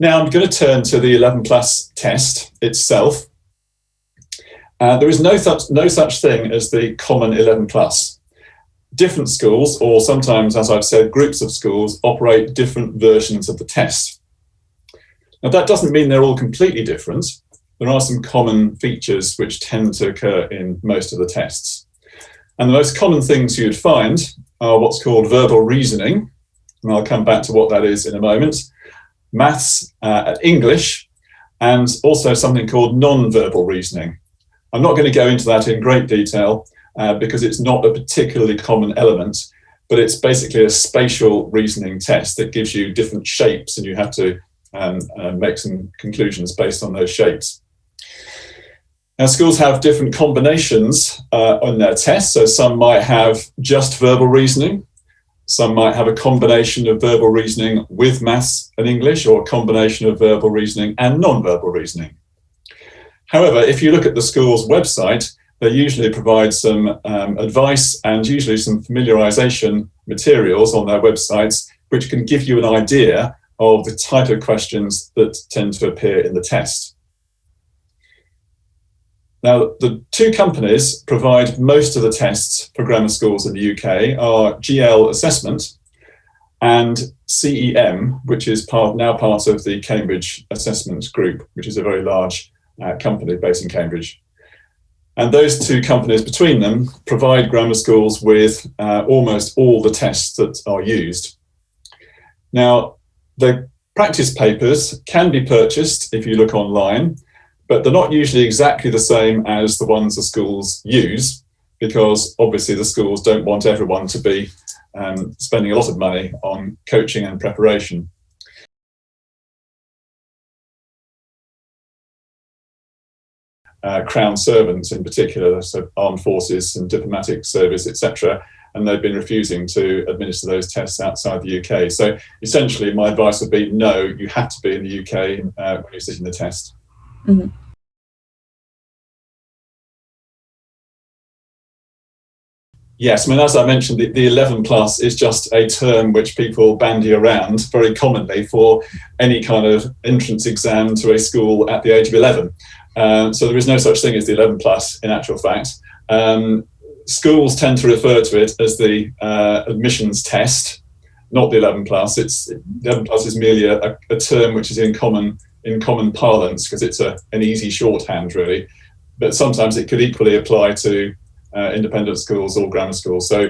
Now I'm going to turn to the 11 plus test itself. There is no such thing as the common 11 plus. Different schools, or sometimes, as I've said, groups of schools, operate different versions of the test. Now that doesn't mean they're all completely different. There are some common features which tend to occur in most of the tests. And the most common things you'd find are what's called verbal reasoning, and I'll come back to what that is in a moment, maths, English, and also something called non-verbal reasoning. I'm not going to go into that in great detail because it's not a particularly common element, but it's basically a spatial reasoning test that gives you different shapes, and you have to make some conclusions based on those shapes. Now, schools have different combinations on their tests. So some might have just verbal reasoning. Some might have a combination of verbal reasoning with maths and English, or a combination of verbal reasoning and non-verbal reasoning. However, if you look at the school's website, they usually provide some advice and usually some familiarization materials on their websites, which can give you an idea of the type of questions that tend to appear in the test. Now, the two companies provide most of the tests for grammar schools in the UK are GL Assessment and CEM, which is now part of the Cambridge Assessment Group, which is a very large company based in Cambridge. And those two companies between them provide grammar schools with almost all the tests that are used. Now, the practice papers can be purchased if you look online, but they're not usually exactly the same as the ones the schools use, because obviously the schools don't want everyone to be spending a lot of money on coaching and preparation. Crown servants in particular, so armed forces and diplomatic service, etc., and they've been refusing to administer those tests outside the UK. So essentially my advice would be no, you have to be in the UK when you're sitting the test. Mm-hmm. Yes, I mean, as I mentioned, the 11 plus is just a term which people bandy around very commonly for any kind of entrance exam to a school at the age of 11. So there is no such thing as the 11 plus in actual fact. Schools tend to refer to it as the admissions test, not the 11 plus. The 11 plus is merely a term which is in common parlance because it's an easy shorthand really, but sometimes it could equally apply to independent schools or grammar schools. So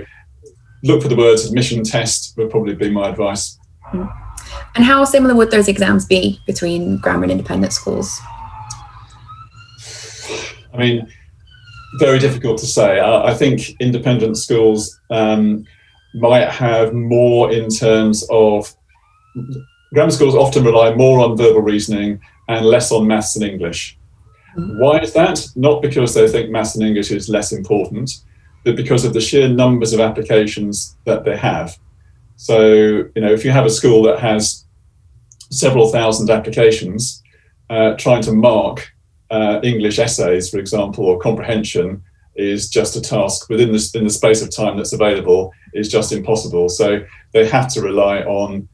look for the words admission test would probably be my advice. And how similar would those exams be between grammar and independent schools? I mean, very difficult to say. I think independent schools might have more in terms of, grammar schools often rely more on verbal reasoning and less on maths and English. Why is that? Not because they think maths and English is less important, but because of the sheer numbers of applications that they have. So, if you have a school that has several thousand applications, trying to mark English essays, for example, or comprehension is just a task in the space of time that's available is just impossible. So they have to rely on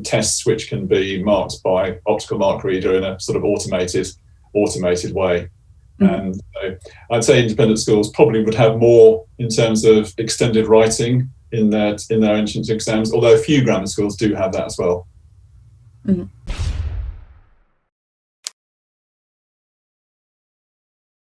tests which can be marked by optical mark reader in a sort of automated way. And so I'd say independent schools probably would have more in terms of extended writing in their entrance exams, although a few grammar schools do have that as well. Mm-hmm.